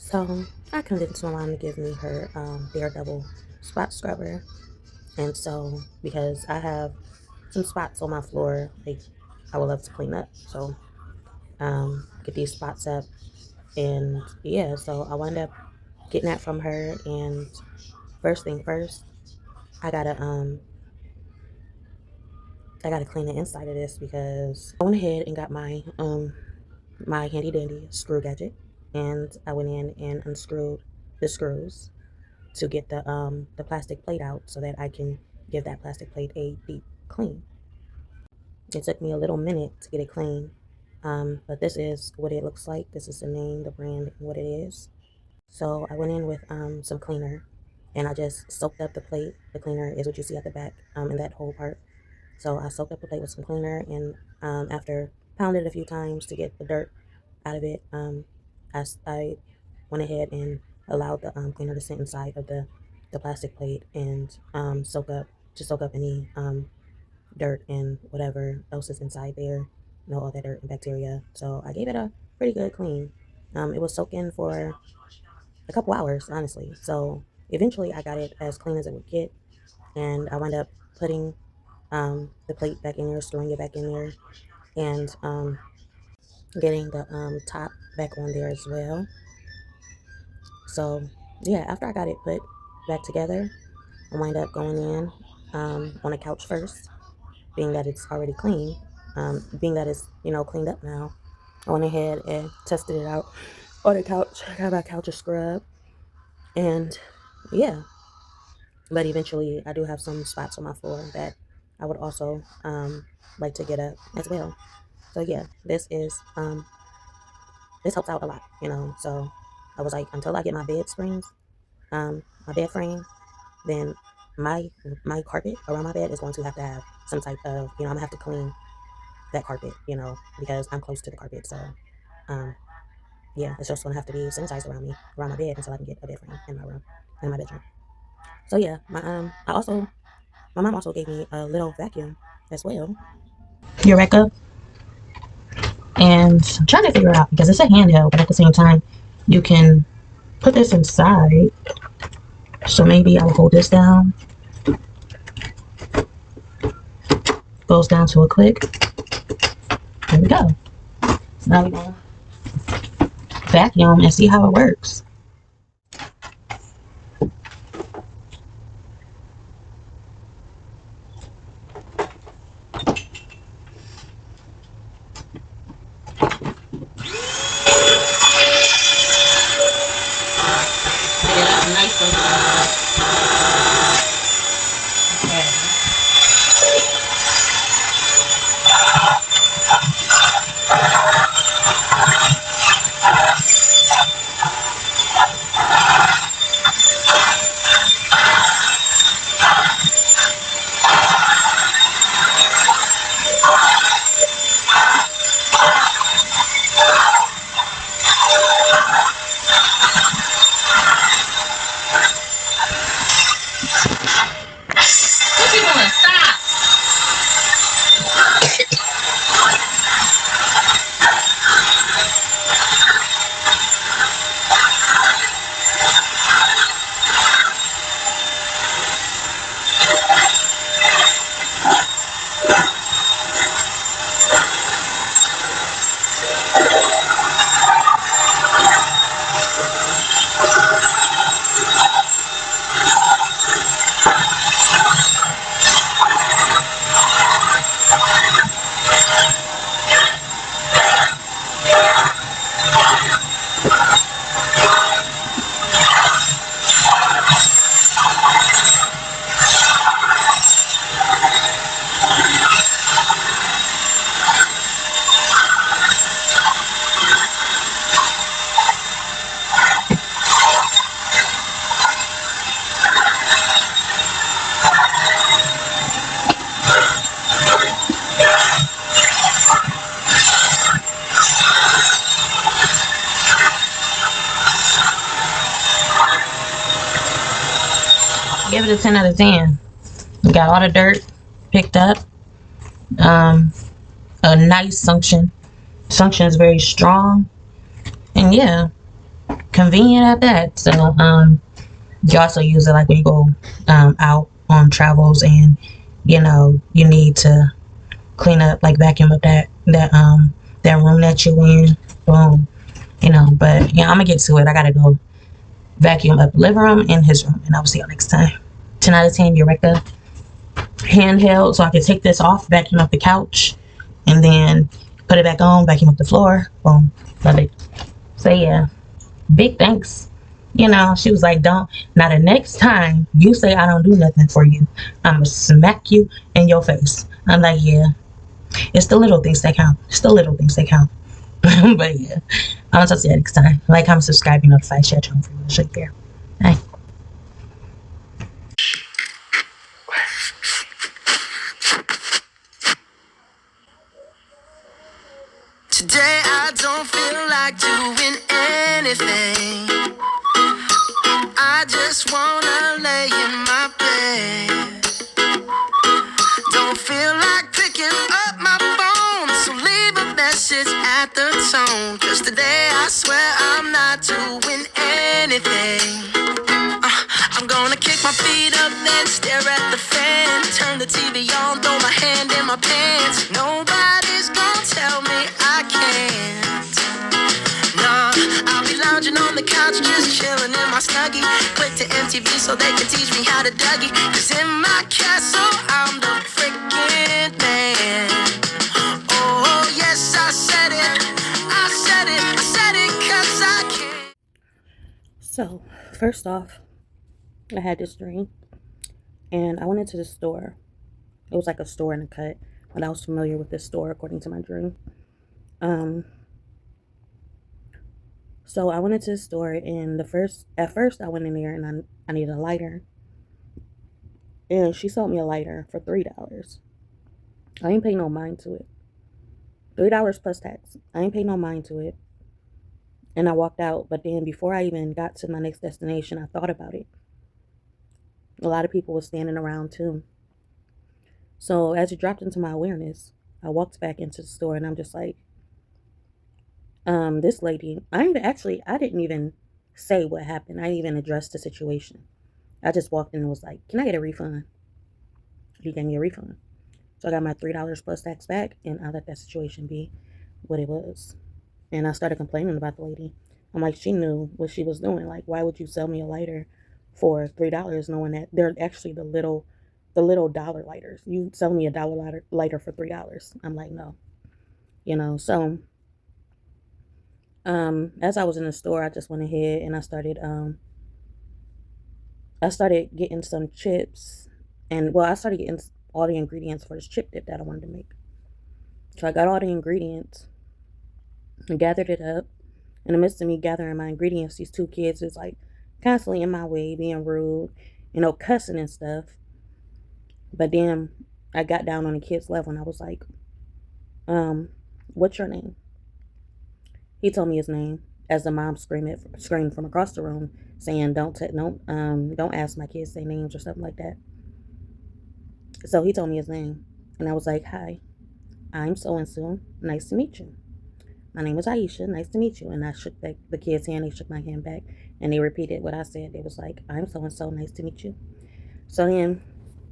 So I convinced my mom to give me her Daredevil spot scrubber. And so because I have some spots on my floor, like I would love to clean up. So get these spots up. And yeah, so I wound up getting that from her. And first thing first, I gotta clean the inside of this, because I went ahead and got my handy dandy screw gadget, and I went in and unscrewed the screws to get the plastic plate out so that I can give that plastic plate a deep clean. It took me a little minute to get it clean, but this is what it looks like. This is the name, the brand, and what it is. So I went in with some cleaner, and I just soaked up the plate. The cleaner is what you see at the back, in that whole part. So I soaked up the plate with some cleaner, and after pounded it a few times to get the dirt out of it, I went ahead and allowed the cleaner to sit inside of the plastic plate and soak up any dirt and whatever else is inside there, all that dirt and bacteria. So I gave it a pretty good clean. It was soaking for a couple hours, honestly. So eventually I got it as clean as it would get, and I wound up putting the plate back in there, storing it back in there, and getting the top back on there as well. So yeah, after I got it put back together, I wind up going in on a couch first, being that it's already clean, being that it's cleaned up now. I went ahead and tested it out on the couch. I got my couch a scrub, and yeah. But eventually, I do have some spots on my floor that I would also like to get up as well. So yeah, this helps out a lot, So I was like, until I get my bed springs, my bed frame, then my carpet around my bed is going to have some type of, I'm gonna have to clean that carpet, because I'm close to the carpet. So yeah, it's just gonna have to be sanitized around my bed, until I can get a bed frame in my room, in my bedroom. So yeah, my mom also gave me a little vacuum as well. Eureka. And I'm trying to figure out, because it's a handheld, but at the same time, you can put this inside. So maybe I'll hold this down. Goes down to a click. There we go. So now we're going to vacuum and see how it works. Give it a 10 out of 10. We got all the dirt picked up. A nice suction. Suction is very strong. And yeah, convenient at that. So you also use it like when you go out on travels and you need to clean up, like vacuum up that room that you in. Boom. But yeah, I'm gonna get to it. I gotta go vacuum up the living room and his room, and I will see y'all next time. 10 out of 10 Eureka handheld, so I can take this off, vacuum up the couch, and then put it back on, vacuum up the floor. Boom. Love it. So yeah, big thanks. She was like, don't, now the next time you say I don't do nothing for you, I'm gonna smack you in your face. I'm like, yeah, it's the little things that count. It's the little things that count. But yeah, I'll talk to you next time. Like, comment, subscribe, be notified, share, channel for you. Shake there. Bye. Today I don't feel like doing anything. I just wanna lay in my bed. Don't feel like picking up my phone, so leave a message at the tone. 'Cause today I swear I'm not doing anything. I'm gonna kick my feet up, then stare at the fan. Turn the TV on, throw my hand in my pants. Nobody's gonna tell me I can't. Nah, I'll be lounging on the couch, just chilling in my Snuggie. Click to MTV so they can teach me how to Dougie. 'Cause in my castle, I'm the freaking man. Oh, yes, I said it. I said it. I said it 'cause I can. So, first off, I had this dream, and I went into the store. It was like a store in a cut, but I was familiar with this store according to my dream. So I went into the store, and at first I went in there, and I needed a lighter, and she sold me a lighter for $3. I ain't pay no mind to it. $3 plus tax. I ain't pay no mind to it, and I walked out. But then before I even got to my next destination, I thought about it. A lot of people were standing around too. So as it dropped into my awareness, I walked back into the store, and I'm just like, this lady, I didn't even say what happened. I didn't even address the situation. I just walked in and was like, can I get a refund? She gave me a refund. So I got my $3 plus tax back, and I let that situation be what it was. And I started complaining about the lady. I'm like, she knew what she was doing. Like, why would you sell me a lighter for $3 knowing that they're actually the little dollar lighters? You sell me a dollar lighter for $3. I'm like, no. So as I was in the store, I just went ahead and I started getting some chips, and I started getting all the ingredients for this chip dip that I wanted to make. So I got all the ingredients and gathered it up. In the midst of me gathering my ingredients, these two kids was like constantly in my way, being rude, cussing and stuff. But then I got down on the kid's level, and I was like, what's your name? He told me his name as the mom screamed from across the room, saying, don't ask my kids their names or something like that. So he told me his name, and I was like, hi, I'm so-and-so. Nice to meet you. My name is IEsha. Nice to meet you. And I shook the kid's hand. They shook my hand back, and they repeated what I said. They was like, I'm so-and-so. Nice to meet you. So then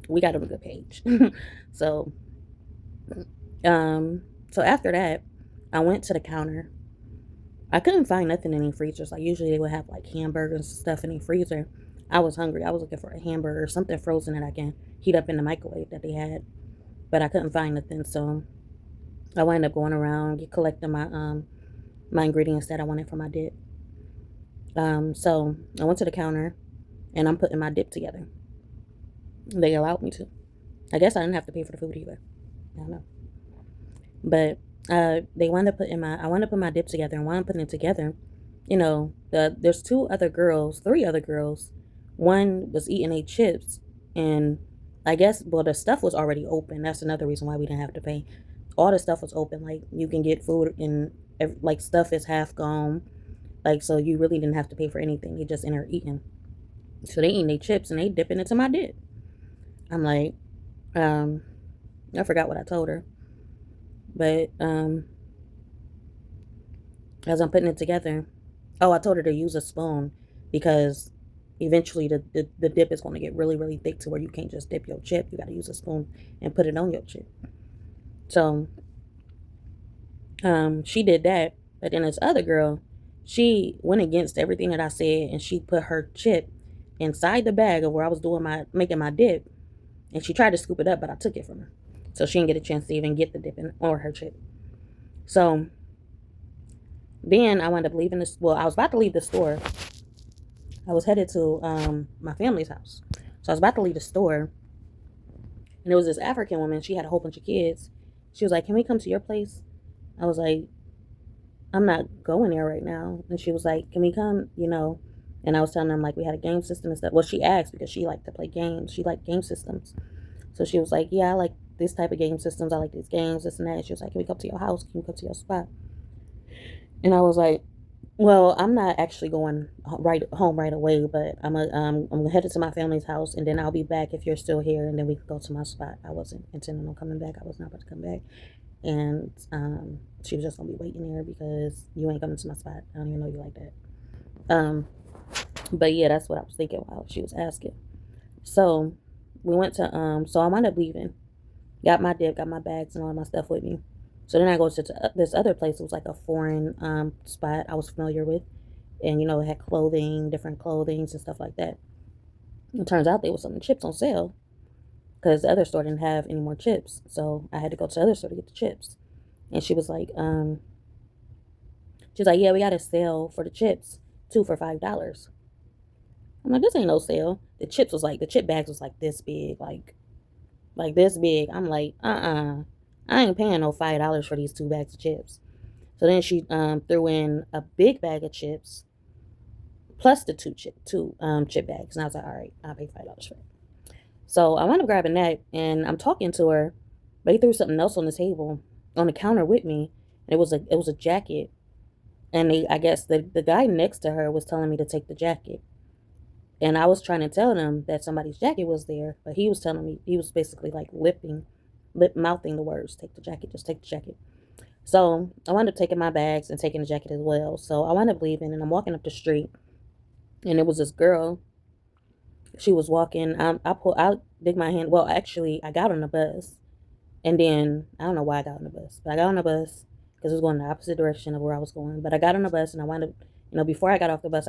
we got on a good page. So after that, I went to the counter. I couldn't find nothing in any freezers. Like, usually they would have like hamburgers and stuff in the freezer. I was hungry. I was looking for a hamburger or something frozen that I can heat up in the microwave that they had, but I couldn't find nothing. So I wound up going around collecting my ingredients that I wanted for my dip. So I went to the counter, and I'm putting my dip together. They allowed me to. I guess I didn't have to pay for the food either. I don't know. But I wound up putting my dip together, and while I'm putting it together, there's three other girls. One was eating a chips, and I guess, the stuff was already open. That's another reason why we didn't have to pay. All the stuff was open. Like, you can get food, and like stuff is half gone. Like, so you really didn't have to pay for anything. You just in there eating. So they eating their chips, and they dipping into my dip. I'm like, I forgot what I told her. But as I'm putting it together, Oh, I told her to use a spoon because eventually the dip is going to get really, really thick to where you can't just dip your chip. You got to use a spoon and put it on your chip. So she did that. But then this other girl, she went against everything that I said, and she put her chip inside the bag of where I was doing making my dip, and she tried to scoop it up, but I took it from her, so she didn't get a chance to even get the dip in or her chip. So then I wound up leaving this. Well, I was about to leave the store. I was headed to my family's house, so I was about to leave the store, and there was this African woman. She had a whole bunch of kids. She was like, "Can we come to your place?" I was like, "I'm not going there right now." And she was like, "Can we come?" And I was telling them like we had a game system and stuff. Well, she asked because she liked to play games. She liked game systems. So she was like, "Yeah, I like this type of game systems. I like these games, this and that." She was like, "Can we come to your house? Can we come to your spot?" And I was like, "Well, I'm not actually going right home right away, but I'm headed to my family's house, and then I'll be back if you're still here, and then we can go to my spot." I wasn't intending on coming back. I was not about to come back, and she was just gonna be waiting there because you ain't coming to my spot. I don't even know you like that. Um, but yeah, that's what I was thinking while she was asking. So we went to so I wound up leaving. Got my dip, got my bags and all my stuff with me. So then I go to this other place. It was like a foreign spot I was familiar with, and it had clothing, different clothings and stuff like that. It turns out there was some chips on sale because the other store didn't have any more chips, so I had to go to the other store to get the chips. And she's like, "Yeah, we got a sale for the chips, 2 for $5." I'm like, "This ain't no sale." The chip bags was like this big, like this big. I'm like, I ain't paying no $5 for these 2 bags of chips. So then she threw in a big bag of chips plus the two chip bags, and I was like, "All right, I'll pay $5 for it." So I wound up grabbing that, and I'm talking to her, but he threw something else on the table on the counter with me, and it was a jacket, and I guess the guy next to her was telling me to take the jacket. And I was trying to tell them that somebody's jacket was there, but he was telling me, he was basically like lip mouthing the words, "Take the jacket, just take the jacket." So I wound up taking my bags and taking the jacket as well. So I wound up leaving, and I'm walking up the street, and it was this girl. She was walking. I dig my hand. Well, actually, I got on the bus, and then I don't know why I got on the bus, but I got on the bus because it was going the opposite direction of where I was going. But I got on the bus, and I wound up, before I got off the bus,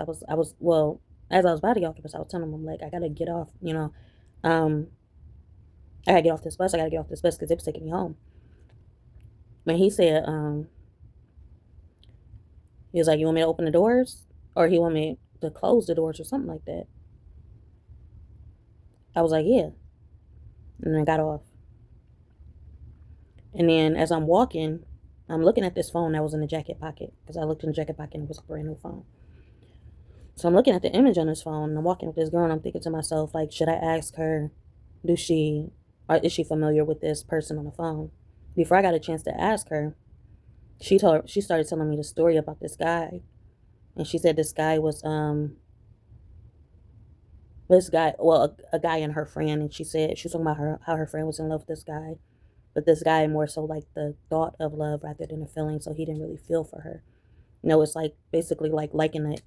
well, as I was about to get off the bus, I was telling him, like, I gotta get off, um, I gotta get off this bus. I gotta get off this bus because it was taking me home. And he was like, "You want me to open the doors, or he want me to close the doors or something like that?" I was like, "Yeah," and then I got off. And then as I'm walking, I'm looking at this phone that was in the jacket pocket because I looked in the jacket pocket and it was a brand new phone. So I'm looking at the image on this phone, and I'm walking with this girl, and I'm thinking to myself, like, should I ask her, is she familiar with this person on the phone? Before I got a chance to ask her, she started telling me the story about this guy, and she said this guy was a guy and her friend, and she said she was talking about how her friend was in love with this guy, but this guy more so like the thought of love rather than the feeling, so he didn't really feel for her. It's like basically like liking an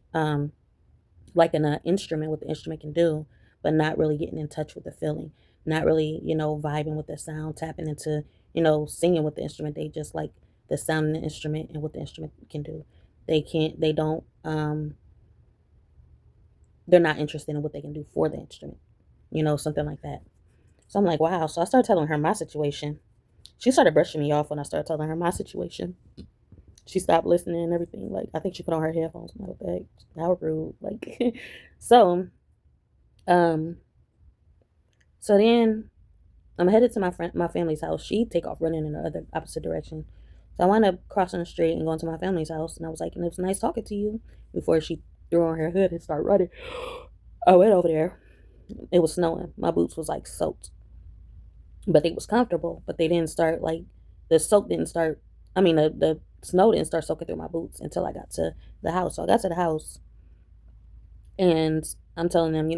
instrument, what the instrument can do, but not really getting in touch with the feeling, not really, vibing with the sound, tapping into, singing with the instrument. They just like the sound of the instrument and what the instrument can do. They don't, they're not interested in what they can do for the instrument, something like that. So I'm like, wow. So I started telling her my situation. She started brushing me off when I started telling her my situation. She stopped listening and everything. Like, I think she put on her headphones. I'm like, what the heck? How rude. Like, so, um, so then I'm headed to my family's house. She take off running in the other opposite direction. So I wound up crossing the street and going to my family's house. And I was like, "And it was nice talking to you," before she threw on her hood and started running. I went over there. It was snowing. My boots was like soaked, but they was comfortable. But they didn't start like the soak didn't start. I mean, the snow didn't start soaking through my boots until I got to the house. So I got to the house, and I'm telling them,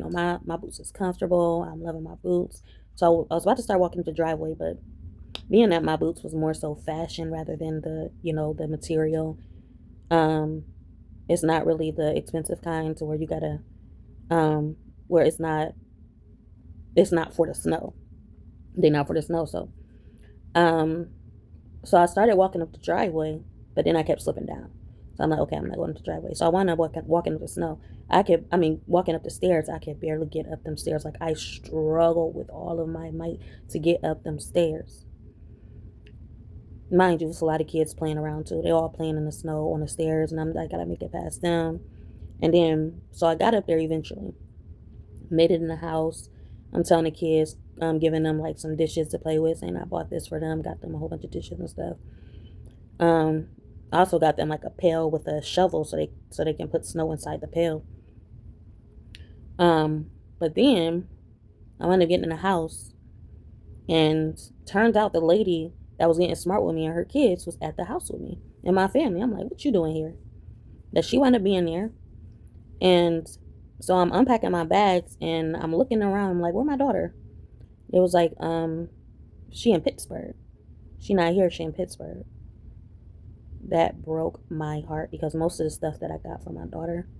my boots is comfortable. I'm loving my boots. So I was about to start walking to the driveway, but being that my boots was more so fashion rather than the material, and It's not really the expensive kind to where you gotta, where it's not for the snow. They're not for the snow. Um, so I started walking up the driveway, but then I kept slipping down. So I'm like, okay, I'm not going up the driveway. So I wound up walking up the snow. Walking up the stairs, I could barely get up them stairs. Like, I struggled with all of my might to get up them stairs. Mind you, there's a lot of kids playing around too. They're all playing in the snow on the stairs, and I gotta make it past them. And then, so I got up there eventually, made it in the house. I'm telling the kids, giving them like some dishes to play with, saying I bought this for them, got them a whole bunch of dishes and stuff. I also got them like a pail with a shovel so they can put snow inside the pail. But then I ended up getting in the house, and turns out the lady that was getting smart with me and her kids was at the house with me and my family. I'm like, what you doing here? That she wound up being there. And so I'm unpacking my bags and I'm looking around. I'm like, where my daughter? It was like, she in Pittsburgh. She not here, she in Pittsburgh. That broke my heart because most of the stuff that I got for my daughter,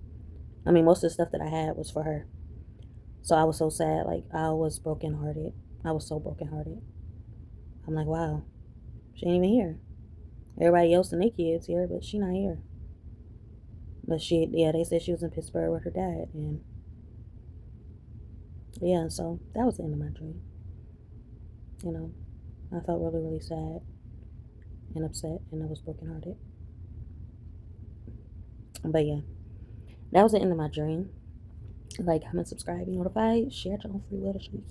most of the stuff that I had was for her. So I was so sad. Like, I was brokenhearted. I was so brokenhearted. I'm like, wow, she ain't even here. Everybody else and their kids here, but she not here. But they said she was in Pittsburgh with her dad. And yeah, so that was the end of my dream. I felt really, really sad and upset, and I was brokenhearted. But yeah, that was the end of my dream. Like, comment, subscribe, be notified, share your own free will to show you.